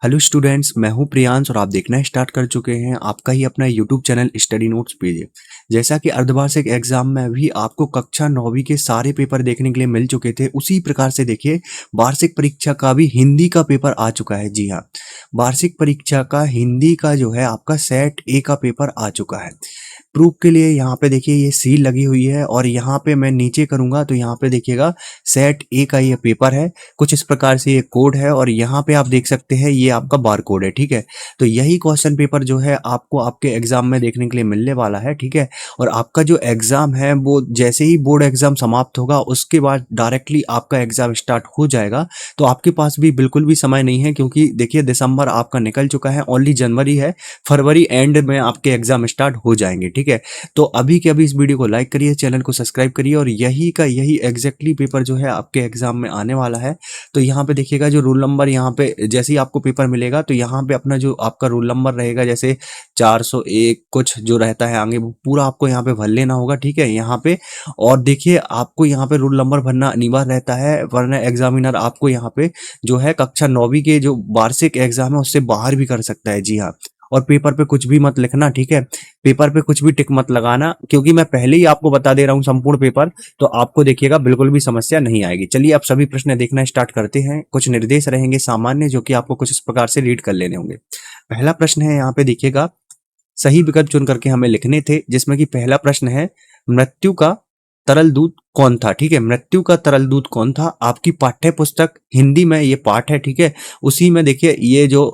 Hello students, मैं हूं प्रियांश और आप देखना स्टार्ट कर चुके हैं आपका ही अपना YouTube channel study notes page. जैसा कि अर्धवार्षिक एग्जाम में भी आपको कक्षा 9वीं के सारे पेपर देखने के लिए मिल चुके थे, उसी प्रकार से देखिए वार्षिक परीक्षा का भी हिंदी का पेपर आ चुका है। जी हाँ, वार्षिक परीक्षा का हिंदी का जो है आपका सेट ए का पेपर आ चुका है। प्रूफ के लिए यहाँ पे देखिए ये सील लगी हुई है और यहाँ पे मैं नीचे करूंगा तो यहाँ पे देखिएगा सेट ए का ये पेपर है। कुछ इस प्रकार से ये कोड है और यहाँ पे आप देख सकते हैं ये आपका बार कोड है। ठीक है, तो यही क्वेश्चन पेपर जो है आपको आपके एग्जाम में देखने के लिए मिलने वाला है। ठीक है, और आपका जो एग्जाम है वो जैसे ही बोर्ड एग्जाम समाप्त होगा उसके बाद डायरेक्टली आपका एग्जाम स्टार्ट हो जाएगा। तो आपके पास भी बिल्कुल भी समय नहीं है, क्योंकि देखिए दिसंबर आपका निकल चुका है, ओनली जनवरी है, फरवरी एंड में आपके एग्जाम स्टार्ट हो जाएंगे। ठीक है, तो अभी के अभी इस वीडियो को लाइक करिए, चैनल को सब्सक्राइब करिए और यही का यही एग्जैक्टली पेपर जो है आपके एग्जाम में आने वाला है। तो यहाँ पे देखिएगा जो रोल नंबर, यहाँ पे जैसे ही आपको पेपर मिलेगा तो यहाँ पे अपना जो आपका रोल नंबर रहेगा, जैसे 401 कुछ जो रहता है आगे, वो पूरा आपको यहाँ पे भर लेना होगा। ठीक है, यहाँ पे और देखिए आपको यहाँ पे रोल नंबर भरना अनिवार्य रहता है, वरना एग्जामिनर आपको यहाँ पे जो है कक्षा 9वीं के जो वार्षिक एग्जाम है उससे बाहर भी कर सकता है। जी हाँ, और पेपर पे कुछ भी मत लिखना। ठीक है, पेपर पे कुछ भी टिक मत लगाना, क्योंकि मैं पहले ही आपको बता दे रहा हूँ संपूर्ण पेपर, तो आपको देखिएगा बिल्कुल भी समस्या नहीं आएगी। चलिए आप सभी प्रश्न देखना स्टार्ट करते हैं। कुछ निर्देश रहेंगे सामान्य, जो कि आपको कुछ इस प्रकार से रीड कर लेने होंगे। पहला प्रश्न है, यहाँ पे देखिएगा सही विकल्प चुन करके हमें लिखने थे, जिसमें कि पहला प्रश्न है मृत्यु का तरल दूत कौन था। ठीक है, मृत्यु का तरल दूत कौन था, आपकी पाठ्य पुस्तक हिंदी में ये पाठ है। ठीक है, उसी में देखिए ये जो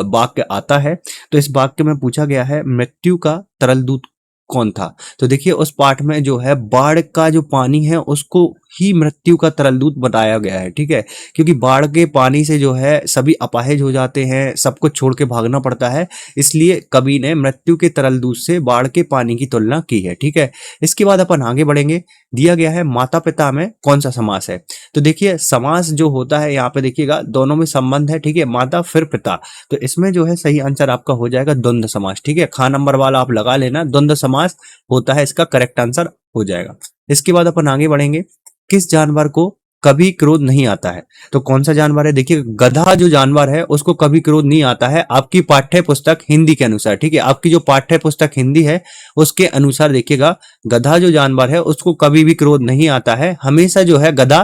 वाक्य आता है, तो इस वाक्य में पूछा गया है मृत्यु का तरल दूत कौन था। तो देखिए उस पाठ में जो है बाढ़ का जो पानी है उसको ही मृत्यु का तरल दूत बताया गया है। ठीक है, क्योंकि बाढ़ के पानी से जो है सभी अपाहिज हो जाते हैं, सब कुछ छोड़ के भागना पड़ता है, इसलिए कवि ने मृत्यु के तरल दूत से बाढ़ के पानी की तुलना की है। ठीक है, इसके बाद अपन आगे बढ़ेंगे। दिया गया है माता पिता में कौन सा समास है। तो देखिए समास जो होता है यहाँ पे देखिएगा दोनों में संबंध है। ठीक है, माता फिर पिता, तो इसमें जो है सही आंसर आपका हो जाएगा द्वंद्व समास। ठीक है, खा नंबर वाला आप लगा लेना, द्वंद्व समास होता है, इसका करेक्ट आंसर हो जाएगा। इसके बाद अपन आगे बढ़ेंगे। किस जानवर को कभी क्रोध नहीं आता है। तो कौन सा जानवर है, देखिए गधा जो जानवर है उसको कभी क्रोध नहीं आता है, आपकी पाठ्य पुस्तक हिंदी के अनुसार। ठीक है, आपकी जो पाठ्य पुस्तक हिंदी है उसके अनुसार देखिएगा गधा जो जानवर है उसको कभी भी क्रोध नहीं आता है। हमेशा जो है गधा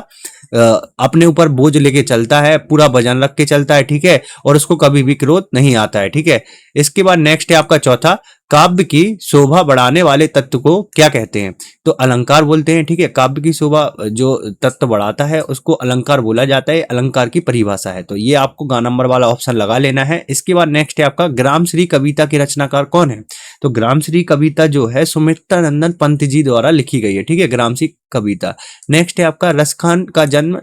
अपने ऊपर बोझ लेके चलता है, पूरा वजन रख के चलता है। ठीक है, और उसको कभी भी क्रोध नहीं आता है। ठीक है, इसके बाद नेक्स्ट है आपका चौथा, काव्य की शोभा बढ़ाने वाले तत्व को क्या कहते हैं। तो अलंकार बोलते हैं। ठीक है, काव्य की शोभा जो तत्व बढ़ाता है उसको अलंकार बोला जाता है, अलंकार की परिभाषा है। तो ये आपको ग नंबर वाला ऑप्शन लगा लेना है। इसके बाद नेक्स्ट है आपका ग्रामश्री कविता के रचनाकार कौन है। तो ग्रामश्री कविता जो है सुमित्रा नंदन पंत जी द्वारा लिखी गई है। ठीक है, ग्रामश्री कविता। नेक्स्ट है आपका रसखान का जन्म,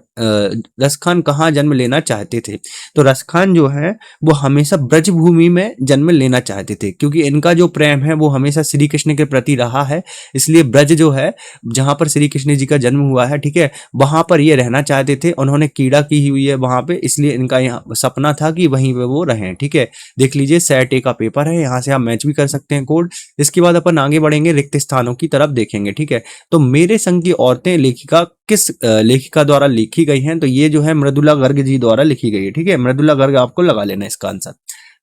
रसखान कहाँ जन्म लेना चाहते थे। तो रसखान जो है वो हमेशा ब्रजभूमि में जन्म लेना चाहते थे, क्योंकि इनका जो प्रेम है वो हमेशा श्री कृष्ण के प्रति रहा है, इसलिए ब्रज जो है जहां पर श्री कृष्ण जी का जन्म हुआ है, ठीक है, वहां पर ये रहना चाहते थे। उन्होंने कीड़ा की हुई है वहां पे, इसलिए इनका यहाँ सपना था कि वहीं पे वो रहें। ठीक है, देख लीजिए सेट ए का पेपर है, यहाँ से आप मैच भी कर सकते हैं कोड। इसके बाद अपन आगे बढ़ेंगे, रिक्त स्थानों की तरफ देखेंगे। ठीक है, तो मेरे संग की औरतें लेखिका किस लेखिका द्वारा लिखी गई हैं। तो ये जो है मृदुला गर्ग जी द्वारा लिखी गई है। ठीक है, मृदुला गर्ग आपको लगा लेना इसका आंसर।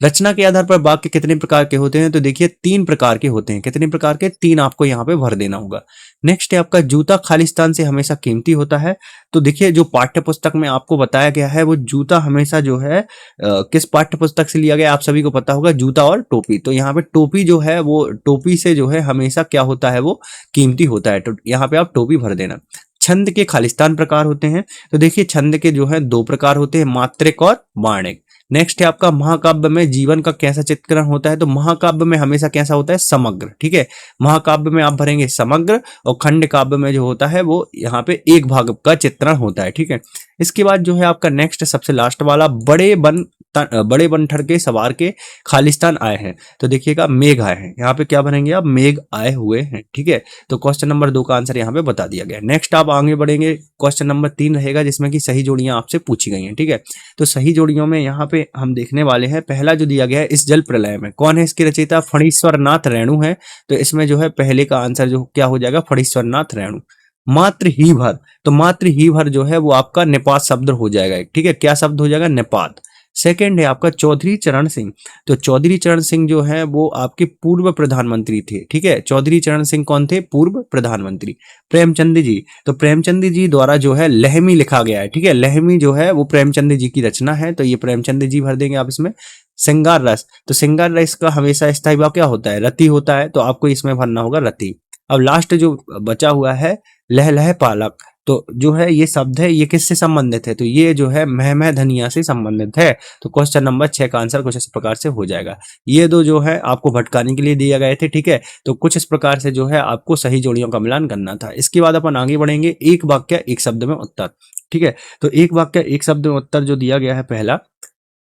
रचना के आधार पर वाक्य कितने प्रकार के होते हैं। तो देखिए 3 प्रकार के होते हैं। कितने प्रकार के, 3 आपको यहाँ पे भर देना होगा। नेक्स्ट है आपका जूता खालिस्तान से हमेशा कीमती होता है। तो देखिए जो पाठ्य पुस्तक में आपको बताया गया है वो जूता हमेशा जो है किस पाठ्य पुस्तक से लिया गया, आप सभी को पता होगा, जूता और टोपी। तो यहाँ पे टोपी जो है वो टोपी से जो है हमेशा क्या होता है, वो कीमती होता है। तो यहाँ पे आप टोपी भर देना। छंद के खालिस्तान प्रकार होते हैं। तो देखिए छंद के जो है 2 प्रकार होते हैं, मात्रिक और वाणिक। नेक्स्ट है आपका महाकाव्य में जीवन का कैसा चित्रण होता है। तो महाकाव्य में हमेशा कैसा होता है, समग्र। ठीक है, महाकाव्य में आप भरेंगे समग्र, और खंड काव्य में जो होता है वो यहाँ पे एक भाग का चित्रण होता है। ठीक है, इसके बाद जो है आपका नेक्स्ट सबसे लास्ट वाला, बड़े बनठर के सवार के खालिस्तान आए हैं। तो देखिएगा मेघ आए हैं, यहाँ पे क्या भरेंगे आप, मेघ आए हुए हैं। ठीक है, तो क्वेश्चन नंबर 2 का आंसर यहाँ पे बता दिया गया। नेक्स्ट आप आगे बढ़ेंगे, क्वेश्चन नंबर 3 रहेगा जिसमें कि सही जोड़ियां आपसे पूछी गई हैं। ठीक है, तो सही जोड़ियों में यहाँ पे हम देखने वाले हैं, पहला जो दिया गया है, इस जल प्रलय में कौन है इसके रचयिता, फणीश्वर नाथ रेणु है। तो इसमें जो है पहले का आंसर जो क्या हो जाएगा, फणीश्वर नाथ रेणु। मात्र ही भर, तो मात्र ही भर जो है वो आपका निपात शब्द हो जाएगा। ठीक है, क्या शब्द हो जाएगा, निपात। सेकंड है आपका चौधरी चरण सिंह। तो चौधरी चरण सिंह जो है वो आपके पूर्व प्रधानमंत्री थे, ठीक है। चौधरी चरण सिंह कौन थे? पूर्व प्रधानमंत्री। प्रेमचंद जी, तो प्रेमचंद जी द्वारा जो है लहमी लिखा गया है, ठीक है। लहमी जो है वो प्रेमचंद जी की रचना है, तो ये प्रेमचंद जी भर देंगे आप इसमें। श्रृंगार रस, तो श्रृंगार रस का हमेशा स्थायी भाव क्या होता है? रति होता है, तो आपको इसमें भरना होगा रति। अब लास्ट जो बचा हुआ है लह लह पालक, तो जो है ये शब्द है ये किससे संबंधित है? तो ये जो है मह धनिया से संबंधित है। तो क्वेश्चन नंबर 6 का आंसर कुछ इस प्रकार से हो जाएगा। ये दो जो है आपको भटकाने के लिए दिए गए थे, ठीक है। तो कुछ इस प्रकार से जो है आपको सही जोड़ियों का मिलान करना था। इसके बाद अपन आगे बढ़ेंगे, एक वाक्य एक शब्द में उत्तर, ठीक है। तो एक वाक्य एक शब्द में उत्तर जो दिया गया है पहला,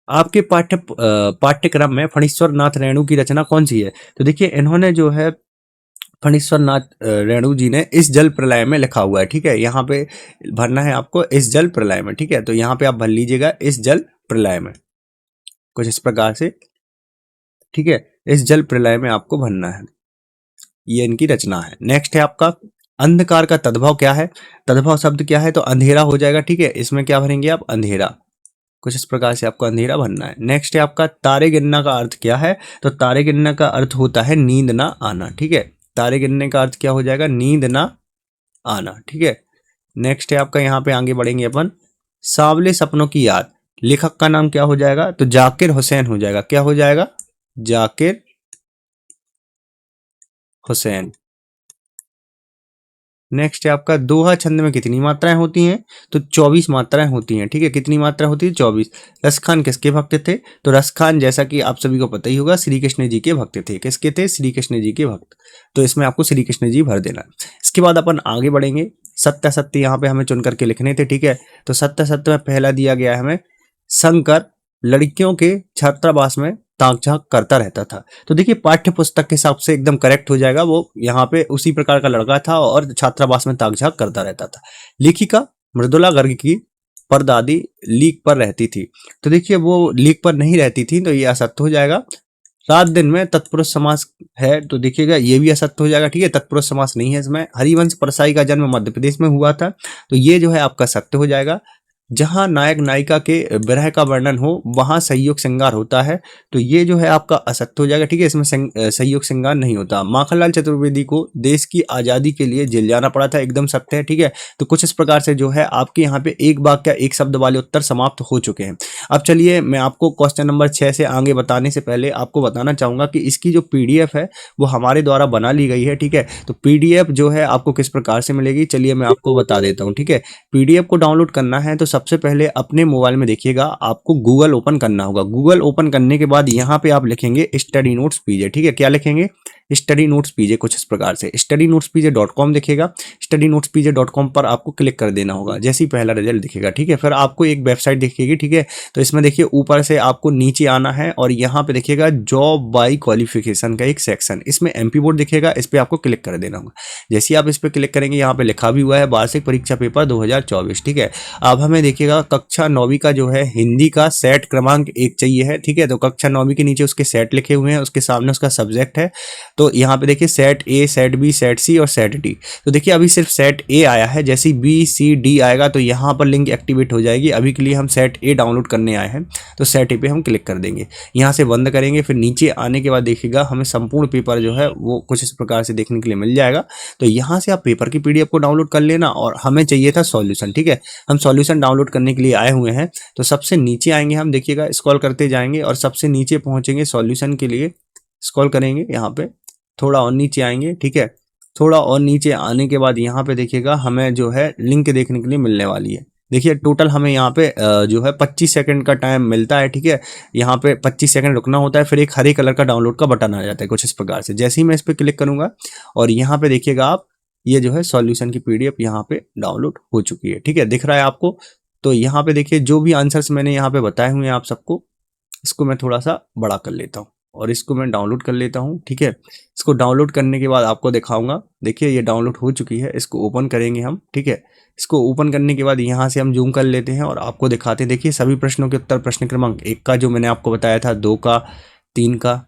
आपके पाठ्यक्रम में फणीश्वर नाथ रेणु की रचना कौन सी है? तो देखिए इन्होंने जो है फणीश्वर नाथ रेणु जी ने इस जल प्रलय में लिखा हुआ है, ठीक है। यहाँ पे भरना है आपको इस जल प्रलय में, ठीक है। तो यहाँ पे आप भर लीजिएगा इस जल प्रलय में, कुछ इस प्रकार से, ठीक है। इस जल प्रलय में आपको भरना है, ये इनकी रचना है। नेक्स्ट है आपका अंधकार का तद्भव क्या है? तद्भव शब्द क्या है? तो अंधेरा हो जाएगा, ठीक है। इसमें क्या भरेंगे आप? अंधेरा, कुछ इस प्रकार से आपको अंधेरा भरना है। नेक्स्ट है आपका तारे गिनना का अर्थ क्या है? तो तारे गिनने का अर्थ होता है नींद ना आना, ठीक है। तारे गिनने का अर्थ क्या हो जाएगा? नींद ना आना, ठीक है। नेक्स्ट है आपका, यहाँ पे आगे बढ़ेंगे अपन, सांवले सपनों की याद, लेखक का नाम क्या हो जाएगा? तो जाकिर हुसैन हो जाएगा। क्या हो जाएगा? जाकिर हुसैन। नेक्स्ट है आपका दोहा छंद में कितनी मात्राएं होती हैं? तो 24 मात्राएं होती हैं, ठीक है। कितनी मात्रा होती है? 24। रसखान किसके भक्त थे? तो रसखान जैसा कि आप सभी को पता ही होगा श्री कृष्ण जी के भक्त थे। किसके थे? श्री कृष्ण जी के भक्त। तो इसमें आपको श्री कृष्ण जी भर देना। इसके बाद अपन आगे बढ़ेंगे, सत्य सत्य यहाँ पे हमें चुन करके लिखने थे, ठीक है। तो सत्य सत्य में पहला दिया गया है हमें, शंकर लड़कियों के छात्रावास में ताक झांक करता रहता था। तो देखिए पाठ्य पुस्तक के हिसाब से एकदम करेक्ट हो जाएगा, वो यहाँ पे उसी प्रकार का लड़का था और छात्रावास में ताक झांक करता रहता था। लेखिका मृदुला गर्ग की परदादी लीक पर रहती थी। तो देखिए वो लीक पर नहीं रहती थी, तो ये असत्य हो जाएगा। रात दिन में तत्पुरुष समास है, तो देखिएगा ये भी असत्य हो जाएगा, ठीक है। तत्पुरुष समास नहीं है इसमें। हरिवंश परसाई का जन्म मध्य प्रदेश में हुआ था, तो ये जो है आपका सत्य हो जाएगा। जहां नायक नायिका के विरह का वर्णन हो वहां संयोग श्रृंगार होता है, तो ये जो है आपका असत्य हो जाएगा, ठीक है। इसमें संयोग श्रृंगार नहीं होता। माखनलाल चतुर्वेदी को देश की आजादी के लिए जेल जाना पड़ा था, एकदम सत्य है, ठीक है। तो कुछ इस प्रकार से जो है आपके यहाँ पे एक वाक्य एक शब्द वाले उत्तर समाप्त हो चुके हैं। अब चलिए मैं आपको क्वेश्चन नंबर 6 से आगे बताने से पहले आपको बताना चाहूंगा कि इसकी जो पीडीएफ है वो हमारे द्वारा बना ली गई है, ठीक है। तो पीडीएफ जो है आपको किस प्रकार से मिलेगी, चलिए मैं आपको बता देता हूँ, ठीक है। पीडीएफ को डाउनलोड करना है तो सबसे पहले अपने मोबाइल में देखिएगा आपको गूगल ओपन करना होगा। गूगल ओपन करने के बाद यहाँ पे आप लिखेंगे स्टडी नोट्स पीजे, ठीक है। क्या लिखेंगे? स्टडी नोट्स पीजे, कुछ इस प्रकार से studynotespj.com दिखेगा। studynotespj.com पर आपको क्लिक कर देना होगा, जैसे ही पहला रिजल्ट दिखेगा, ठीक है। फिर आपको एक वेबसाइट दिखेगी, ठीक है। तो इसमें देखिए ऊपर से आपको नीचे आना है और यहाँ पे देखिएगा जॉब बाय क्वालिफिकेशन का एक सेक्शन, इसमें एमपी बोर्ड दिखेगा, इस पर आपको क्लिक कर देना होगा। जैसे ही आप इस पर क्लिक करेंगे यहाँ पे लिखा भी हुआ है वार्षिक परीक्षा पेपर 2024, ठीक है। अब हमें देखिएगा कक्षा 9वीं का जो है हिंदी का सेट क्रमांक 1 चाहिए है, ठीक है। तो कक्षा 9वीं के नीचे उसके सेट लिखे हुए हैं, उसके सामने उसका सब्जेक्ट है। तो यहाँ पे देखिए set A, set B, set C और सेट डी। तो देखिए अभी सिर्फ सेट ए आया है, जैसे ही बी सी डी आएगा तो यहाँ पर लिंक एक्टिवेट हो जाएगी। अभी के लिए हम सेट ए डाउनलोड करने आए हैं, तो सेट ए पे हम क्लिक कर देंगे, यहाँ से बंद करेंगे। फिर नीचे आने के बाद देखिएगा हमें संपूर्ण पेपर जो है वो कुछ इस प्रकार से देखने के लिए मिल जाएगा। तो यहाँ से आप पेपर की पीडीएफ को डाउनलोड कर लेना, और हमें चाहिए था सॉल्यूशन, ठीक है। हम सॉल्यूशन डाउनलोड करने के लिए आए हुए हैं। तो सबसे नीचे आएंगे हम, देखिएगा स्क्रॉल करते जाएंगे और सबसे नीचे पहुंचेंगे सॉल्यूशन के लिए, स्क्रॉल करेंगे यहाँ पे, थोड़ा और नीचे आएंगे, ठीक है। थोड़ा और नीचे आने के बाद यहाँ पे देखिएगा हमें जो है लिंक देखने के लिए मिलने वाली है। देखिए टोटल हमें यहाँ पे जो है 25 सेकंड का टाइम मिलता है, ठीक है। यहाँ पे 25 सेकंड रुकना होता है, फिर एक हरे कलर का डाउनलोड का बटन आ जाता है कुछ इस प्रकार से। जैसे ही मैं इस पर क्लिक करूंगा और यहाँ पे देखिएगा आप, ये जो है सॉल्यूशन की पीडीएफ यहाँ पे डाउनलोड हो चुकी है, ठीक है। दिख रहा है आपको? तो यहाँ पे देखिए जो भी आंसर्स मैंने यहाँ पे बताए हुए हैं आप सबको, इसको मैं थोड़ा सा बड़ा कर लेता हूँ और इसको मैं डाउनलोड कर लेता हूँ, ठीक है। इसको डाउनलोड करने के बाद आपको दिखाऊंगा। देखिए ये डाउनलोड हो चुकी है, इसको ओपन करेंगे हम, ठीक है। इसको ओपन करने के बाद यहाँ से हम जूम कर लेते हैं और आपको दिखाते हैं। देखिए सभी प्रश्नों के उत्तर प्रश्न क्रमांक 1 का जो मैंने आपको बताया था, 2 का, 3 का,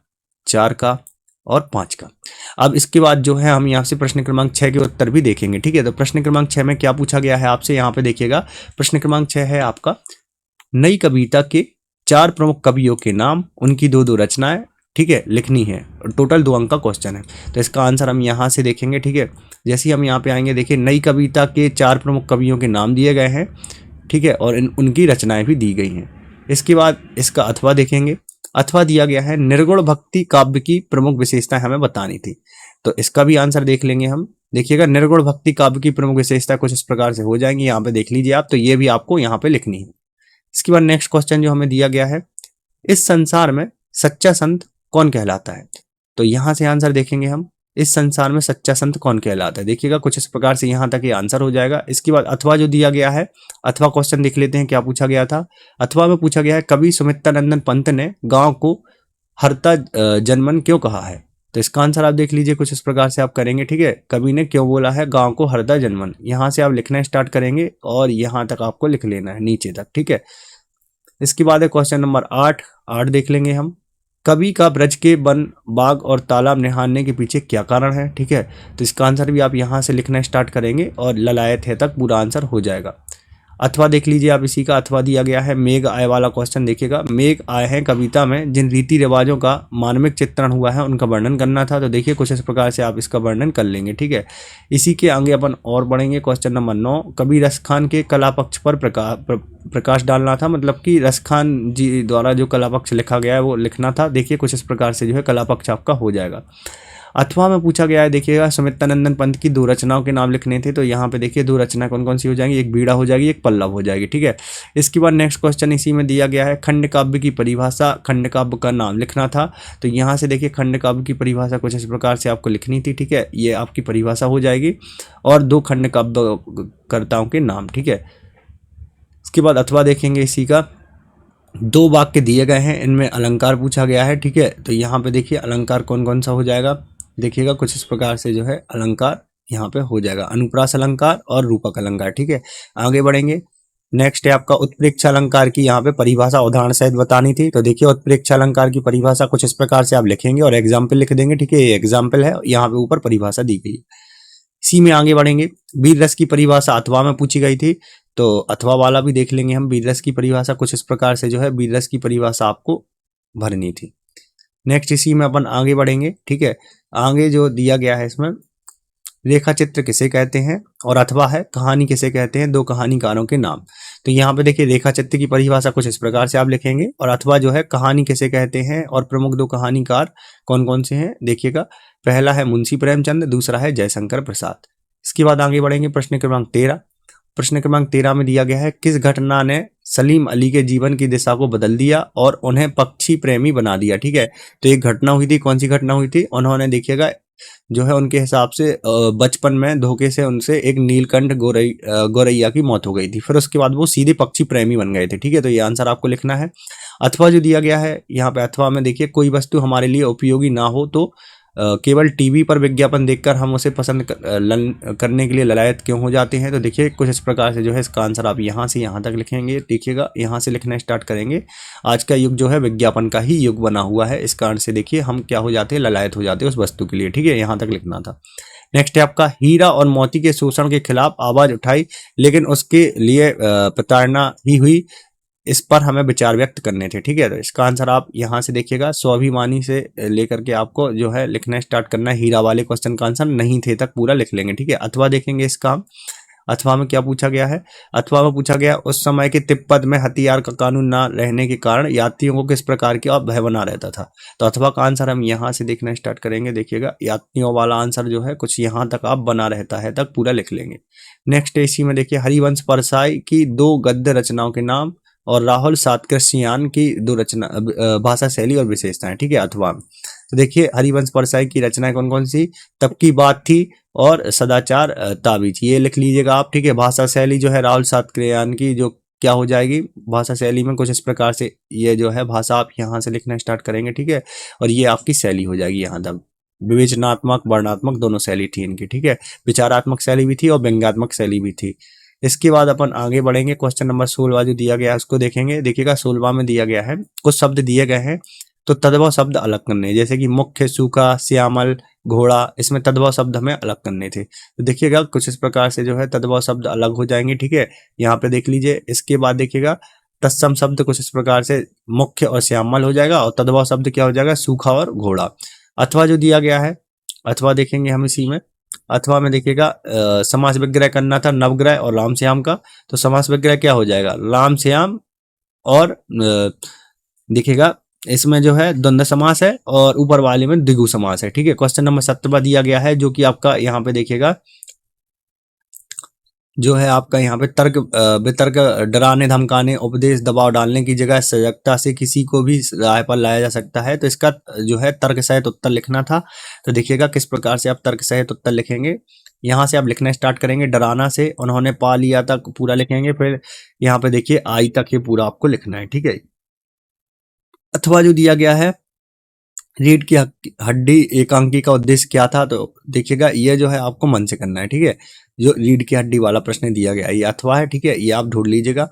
4 का और 5 का। अब इसके बाद जो है हम यहाँ से प्रश्न क्रमांक 6 के उत्तर भी देखेंगे, ठीक है। तो प्रश्न क्रमांक 6 में क्या पूछा गया है आपसे, यहाँ पे देखिएगा प्रश्न क्रमांक 6 है आपका, नई कविता के 4 प्रमुख कवियों के नाम, उनकी 2-2 रचनाएं, ठीक है, लिखनी है। टोटल 2 अंक का क्वेश्चन है। तो इसका आंसर हम यहाँ से देखेंगे, ठीक है। जैसे ही हम यहाँ पे आएंगे, देखिए नई कविता के 4 प्रमुख कवियों के नाम दिए गए हैं, ठीक है, और उनकी रचनाएं भी दी गई हैं। इसके बाद इसका अथवा देखेंगे। अथवा दिया गया है निर्गुण भक्ति काव्य की प्रमुख विशेषताएं हमें बतानी थी। तो इसका भी आंसर देख लेंगे हम। देखिएगा, निर्गुण भक्ति काव्य की प्रमुख विशेषता कुछ इस प्रकार से हो जाएंगी, यहाँ पे देख लीजिए आप। तो ये भी आपको यहाँ पे लिखनी है। इसके बाद नेक्स्ट क्वेश्चन जो हमें दिया गया है, इस संसार में सच्चा संत कौन कहलाता है। तो यहाँ से आंसर देखेंगे हम, इस संसार में सच्चा संत कौन कहलाता है। देखिएगा, कुछ इस प्रकार से यहाँ तक ये आंसर हो जाएगा। इसके बाद अथवा जो दिया गया है, अथवा क्वेश्चन देख लेते हैं क्या पूछा गया था। अथवा में पूछा गया है, कवि सुमित्रानंदन पंत ने गांव को हरता जनमन क्यों कहा है। तो इसका आंसर आप देख लीजिए, कुछ इस प्रकार से आप करेंगे, ठीक है। कवि ने क्यों बोला है गांव को हरता जनमन, यहाँ से आप लिखना स्टार्ट करेंगे और यहाँ तक आपको लिख लेना है, नीचे तक, ठीक है। इसके बाद है क्वेश्चन नंबर 8 देख लेंगे हम। कवि का ब्रज के वन बाग और तालाब निहारने के पीछे क्या कारण है, ठीक है। तो इसका आंसर भी आप यहाँ से लिखना स्टार्ट करेंगे और ललायत है तक पूरा आंसर हो जाएगा। अथवा देख लीजिए आप, इसी का अथवा दिया गया है मेघ आय वाला क्वेश्चन। देखिएगा, मेघ आए हैं कविता में जिन रीति रिवाजों का मानविक चित्रण हुआ है उनका वर्णन करना था। तो देखिए, कुछ इस प्रकार से आप इसका वर्णन कर लेंगे, ठीक है। इसी के आगे अपन और बढ़ेंगे। क्वेश्चन नंबर 9, कवि रसखान के कला पक्ष पर प्रकाश डालना था, मतलब कि रसखान जी द्वारा जो कला पक्ष लिखा गया है वो लिखना था। देखिए, कुछ इस प्रकार से जो है कला पक्ष आपका हो जाएगा। अथवा में पूछा गया है, देखिएगा, सुमित्रानंदन पंत की 2 रचनाओं के नाम लिखने थे। तो यहाँ पे देखिए 2 रचना कौन कौन सी हो जाएंगी, एक बीड़ा हो जाएगी, एक पल्लव हो जाएगी, ठीक है। इसके बाद नेक्स्ट क्वेश्चन इसी में दिया गया है, खंड काव्य की परिभाषा, खंड काव्य का नाम लिखना था। तो यहाँ से देखिए खंड काव्य की परिभाषा कुछ इस प्रकार से आपको लिखनी थी, ठीक है। ये आपकी परिभाषा हो जाएगी और 2 खंड काव्य कर्ताओं के नाम, ठीक है। इसके बाद अथवा देखेंगे, इसी का 2 वाक्य दिए गए हैं, इनमें अलंकार पूछा गया है, ठीक है। तो यहाँ पे देखिए अलंकार कौन कौन सा हो जाएगा। देखिएगा, कुछ इस प्रकार से जो है अलंकार यहाँ पे हो जाएगा, अनुप्रास अलंकार और रूपक अलंकार, ठीक है। आगे बढ़ेंगे। नेक्स्ट है आपका उत्प्रेक्षा अलंकार की यहाँ पे परिभाषा उदाहरण सहित बतानी थी। तो देखिए, उत्प्रेक्षा अलंकार की परिभाषा कुछ इस प्रकार से आप लिखेंगे और एग्जाम्पल लिख देंगे, ठीक है। ये एग्जाम्पल है, यहाँ पे ऊपर परिभाषा दी गई। इसी में आगे बढ़ेंगे। वीर रस की परिभाषा अथवा में पूछी गई थी, तो अथवा वाला भी देख लेंगे हम। वीर रस की परिभाषा कुछ इस प्रकार से जो है वीर रस की परिभाषा आपको भरनी थी। नेक्स्ट इसी में अपन आगे बढ़ेंगे, ठीक है। आगे जो दिया गया है इसमें, रेखा चित्र किसे कहते हैं, और अथवा है कहानी किसे कहते हैं, 2 कहानीकारों के नाम। तो यहाँ पे देखिए रेखा चित्र की परिभाषा कुछ इस प्रकार से आप लिखेंगे और अथवा जो है कहानी किसे कहते हैं और प्रमुख 2 कहानीकार कौन कौन से हैं। देखिएगा, पहला है मुंशी प्रेमचंद, दूसरा है जयशंकर प्रसाद। इसके बाद आगे बढ़ेंगे। प्रश्न क्रमांक 13। प्रश्न क्रमांक 13 में दिया गया है, किस घटना ने सलीम अली के जीवन की दिशा को बदल दिया और उन्हें पक्षी प्रेमी बना दिया, ठीक है। तो एक घटना हुई थी, कौन सी घटना हुई थी, उन्होंने देखिएगा जो है उनके हिसाब से बचपन में धोखे से उनसे एक नीलकंठ गौरैया की मौत हो गई थी, फिर उसके बाद वो सीधे पक्षी प्रेमी बन गए थे, ठीक है। तो ये आंसर आपको लिखना है। अथवा जो दिया गया है यहाँ पे, अथवा में देखिए, कोई वस्तु हमारे लिए उपयोगी ना हो तो केवल टीवी पर विज्ञापन देखकर हम उसे पसंद करने के लिए ललायत क्यों हो जाते हैं। तो देखिए, कुछ इस प्रकार से जो है इसका आंसर आप यहाँ से यहाँ तक लिखेंगे। देखिएगा, यहाँ से लिखना स्टार्ट करेंगे। आज का युग जो है विज्ञापन का ही युग बना हुआ है, इस कारण से देखिए हम क्या हो जाते हैं, ललायत हो जाते हैं उस वस्तु के लिए, ठीक है। यहाँ तक लिखना था। नेक्स्ट है आपका, हीरा और मोती के शोषण के खिलाफ आवाज उठाई लेकिन उसके लिए प्रताड़ना ही हुई, इस पर हमें विचार व्यक्त करने थे, ठीक है। तो इसका आंसर आप यहाँ से देखिएगा, स्वाभिमानी से लेकर के आपको जो है लिखना स्टार्ट करना है। हीरा वाले क्वेश्चन का आंसर नहीं थे तक पूरा लिख लेंगे, ठीक है। अथवा देखेंगे इसका हम। अथवा में क्या पूछा गया है, अथवा में पूछा गया, उस समय के तिब्बत में हथियार का कानून न रहने के कारण यात्रियों को किस प्रकार का भय बना रहता था। तो अथवा का आंसर हम यहाँ से देखना स्टार्ट करेंगे। देखिएगा, यात्रियों वाला आंसर जो है कुछ यहाँ तक आप बना रहता है तक पूरा लिख लेंगे। नेक्स्ट इसी में देखिए, हरिवंश परसाई की 2 गद्य रचनाओं के नाम और राहुल सातकृष्यान की 2 रचना भाषा शैली और विशेषताएं, ठीक है। अथवा तो देखिए, हरिवंश परसाई की रचनाएं कौन कौन सी, तब की बात थी और सदाचार ताबीज, ये लिख लीजिएगा आप, ठीक है। भाषा शैली जो है राहुल सातकृष्यान की जो क्या हो जाएगी, भाषा शैली में कुछ इस प्रकार से ये जो है भाषा आप यहाँ से लिखना स्टार्ट करेंगे, ठीक है। और ये आपकी शैली हो जाएगी यहाँ तक। विवेचनात्मक, वर्णात्मक दोनों शैली थी इनकी, ठीक है। विचारात्मक शैली भी थी और व्यंग्यात्मक शैली भी थी। इसके बाद अपन आगे बढ़ेंगे। क्वेश्चन नंबर 16 जो दिया गया है उसको देखेंगे। देखिएगा, 16 में दिया गया है, कुछ शब्द दिए गए हैं तो तद्भव शब्द अलग करने, जैसे कि मुख्य, सूखा, श्यामल, घोड़ा, इसमें तद्भव शब्द हमें अलग करने थे। तो देखिएगा, कुछ इस प्रकार से जो है तद्भव शब्द अलग हो जाएंगे, ठीक है। यहाँ पे देख लीजिए। इसके बाद देखिएगा, तत्सम शब्द कुछ इस प्रकार से मुख्य और श्यामल हो जाएगा, और तद्भव शब्द क्या हो जाएगा, सूखा और घोड़ा। अथवा जो दिया गया है, अथवा देखेंगे हम इसी में, अथवा में देखिएगा समास विग्रह करना था नवग्रह और राम श्याम का, तो समास विग्रह क्या हो जाएगा, राम श्याम, और देखिएगा इसमें जो है द्वंद्व समास है और ऊपर वाले में द्विगु समास है। ठीक है, क्वेश्चन नंबर 17 दिया गया है, जो कि आपका यहाँ पे देखिएगा जो है आपका यहाँ पे तर्क वितर्क, डराने धमकाने उपदेश दबाव डालने की जगह सजगता से किसी को भी राह पर लाया जा सकता है, तो इसका जो है तर्क सहित उत्तर लिखना था। तो देखिएगा किस प्रकार से आप तर्क सहित उत्तर लिखेंगे। यहाँ से आप लिखना स्टार्ट करेंगे, डराना से उन्होंने पा लिया तक पूरा लिखेंगे, फिर यहाँ पे देखिए आई तक ये पूरा आपको लिखना है। ठीक है, अथवा जो दिया गया है, रीढ़ की हड्डी एकांकी का उद्देश्य क्या था, तो देखिएगा ये जो है आपको मन से करना है। ठीक है, जो रीढ़ की हड्डी वाला प्रश्न दिया गया ये अथवा है। ठीक है, ये आप ढूंढ लीजिएगा।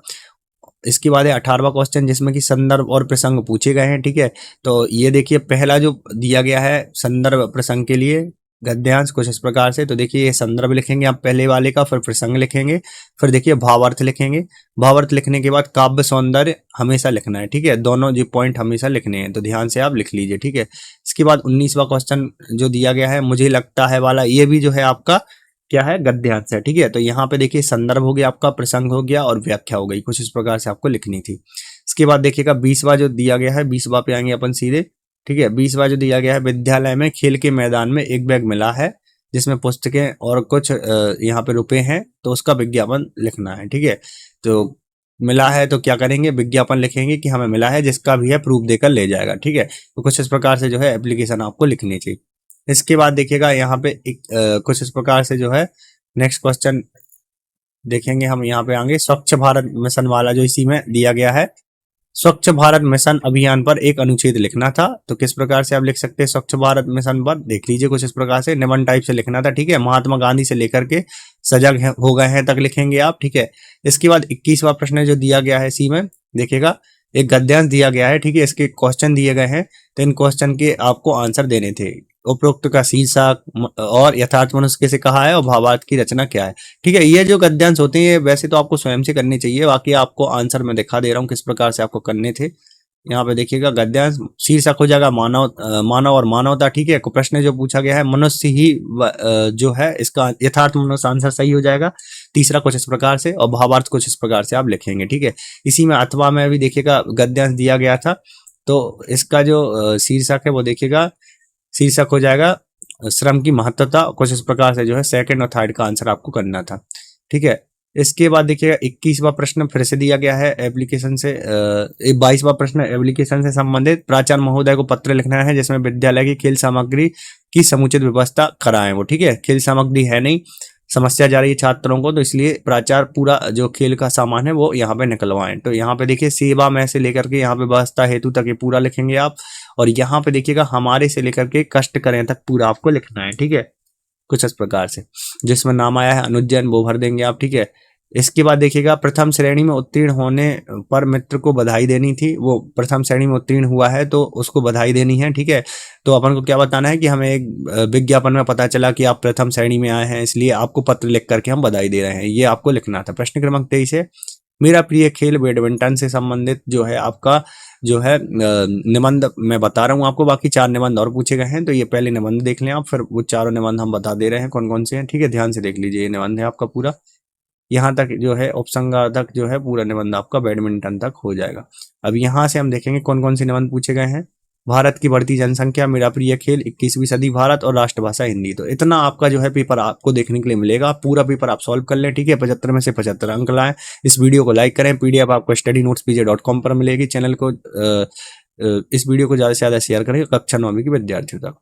इसके बाद है 18वां क्वेश्चन, जिसमें कि संदर्भ और प्रसंग पूछे गए हैं। ठीक है, तो ये देखिए पहला जो दिया गया है संदर्भ प्रसंग के लिए गद्यांश कुछ इस प्रकार से, तो देखिए ये संदर्भ लिखेंगे आप पहले वाले का, फिर प्रसंग लिखेंगे, फिर देखिए भावार्थ लिखेंगे। भावार्थ लिखने के बाद काव्य सौंदर्य हमेशा लिखना है। ठीक है, दोनों जो पॉइंट हमेशा लिखने हैं, तो ध्यान से आप लिख लीजिए। ठीक है, इसके बाद 19वां क्वेश्चन जो दिया गया है, मुझे लगता है वाला, ये भी जो है आपका क्या है, गद्यांश है। ठीक है, तो यहाँ पे देखिए संदर्भ हो गया आपका, प्रसंग हो गया और व्याख्या हो गई, कुछ इस प्रकार से आपको लिखनी थी। इसके बाद देखिएगा 20वां जो दिया गया है, 20वां पे आएंगे अपन सीधे। ठीक है, 20वां जो दिया गया है, विद्यालय में खेल के मैदान में एक बैग मिला है जिसमें पुस्तकें और कुछ यहाँ पे रुपए हैं, तो उसका विज्ञापन लिखना है। ठीक है, तो मिला है तो क्या करेंगे, विज्ञापन लिखेंगे कि हमें मिला है, जिसका भी है प्रूफ देकर ले जाएगा। ठीक है, तो कुछ इस प्रकार से जो है एप्लीकेशन आपको लिखनी चाहिए। इसके बाद देखिएगा यहाँ पे कुछ इस प्रकार से जो है नेक्स्ट क्वेश्चन देखेंगे हम, यहाँ पे आएंगे स्वच्छ भारत मिशन वाला जो इसी में दिया गया है। स्वच्छ भारत मिशन अभियान पर एक अनुच्छेद लिखना था, तो किस प्रकार से आप लिख सकते हैं स्वच्छ भारत मिशन पर, देख लीजिए कुछ इस प्रकार से निबंध टाइप से लिखना था। ठीक है, महात्मा गांधी से लेकर के सजग हो गए हैं तक लिखेंगे आप। ठीक है, इसके बाद 21वां प्रश्न जो दिया गया है इसी में देखिएगा, एक गद्यांश दिया गया है। ठीक है, इसके क्वेश्चन दिए गए हैं, तो इन क्वेश्चन के आपको आंसर देने थे। उपरोक्त का शीर्षक और यथार्थ मनुष्य कैसे कहा है, और भावार्थ की रचना क्या है। ठीक है, ये जो गद्यांश होते हैं वैसे तो आपको स्वयं से करनी चाहिए, बाकी आपको आंसर मैं दिखा दे रहा हूँ किस प्रकार से आपको करने थे। यहाँ पे देखिएगा गद्यांश शीर्षक हो जाएगा मानव और मानवता। ठीक है, प्रश्न जो पूछा गया है मनुष्य ही जो है, इसका यथार्थ मनुष्य आंसर सही हो जाएगा। तीसरा कुछ इस प्रकार से, और भावार्थ कुछ इस प्रकार से आप लिखेंगे। ठीक है, इसी में अथवा में भी देखिएगा गद्यांश दिया गया था, तो इसका जो शीर्षक है वो देखिएगा, शीर्षक हो जाएगा श्रम की महत्वता, कुछ इस प्रकार से जो है सेकंड और थर्ड का आंसर आपको करना था। ठीक है, इसके बाद देखिएगा 21वां प्रश्न फिर से दिया गया है एप्लीकेशन से, 22वां प्रश्न एप्लीकेशन से संबंधित प्राचार्य महोदय को पत्र लिखना है जिसमें विद्यालय की खेल सामग्री की समुचित व्यवस्था कराएं वो। ठीक है, खेल सामग्री है नहीं, समस्या जा रही है छात्रों को, तो इसलिए प्राचार्य पूरा जो खेल का सामान है वो यहाँ पे निकलवाएं। तो यहाँ पे देखिए सेवा में से लेकर के यहाँ पे व्यवस्था हेतु तक ये पूरा लिखेंगे आप, और यहाँ पे देखिएगा हमारे से लेकर के कष्ट करें तक पूरा आपको लिखना है। ठीक है, कुछ इस प्रकार से, जिसमें नाम आया है अनुज्जैन वो भर देंगे आप। ठीक है, इसके बाद देखिएगा प्रथम श्रेणी में उत्तीर्ण होने पर मित्र को बधाई देनी थी, वो प्रथम श्रेणी में उत्तीर्ण हुआ है तो उसको बधाई देनी है। ठीक है, तो अपन को क्या बताना है कि हमें एक विज्ञापन में पता चला कि आप प्रथम श्रेणी में आए हैं, इसलिए आपको पत्र लिख करके हम बधाई दे रहे हैं, ये आपको लिखना था। प्रश्न क्रमांक 23 है, मेरा प्रिय खेल बैडमिंटन से संबंधित जो है आपका जो है निबंध मैं बता रहा हूँ आपको, बाकी 4 निबंध और पूछे गए हैं, तो ये पहले निबंध देख लें आप, फिर वो चारों निबंध हम बता दे रहे हैं कौन कौन से हैं। ठीक है, ध्यान से देख लीजिए, ये निबंध है आपका पूरा, यहाँ तक जो है उपसंहार तक जो है पूरा निबंध आपका बैडमिंटन तक हो जाएगा। अब यहाँ से हम देखेंगे कौन कौन से निबंध पूछे गए हैं। भारत की बढ़ती जनसंख्या, मेरा प्रिय खेल, 21वीं सदी भारत और राष्ट्रभाषा हिंदी। तो इतना आपका जो है पेपर आपको देखने के लिए मिलेगा, पूरा पेपर आप सॉल्व कर लें। ठीक है, 75 में से 75 अंक लाएं। इस वीडियो को लाइक करें, पीडीएफ आपको studynotespj.com पर मिलेगी। चैनल को इस वीडियो को ज़्यादा से ज़्यादा शेयर करें कक्षा 9वीं के विद्यार्थियों तक।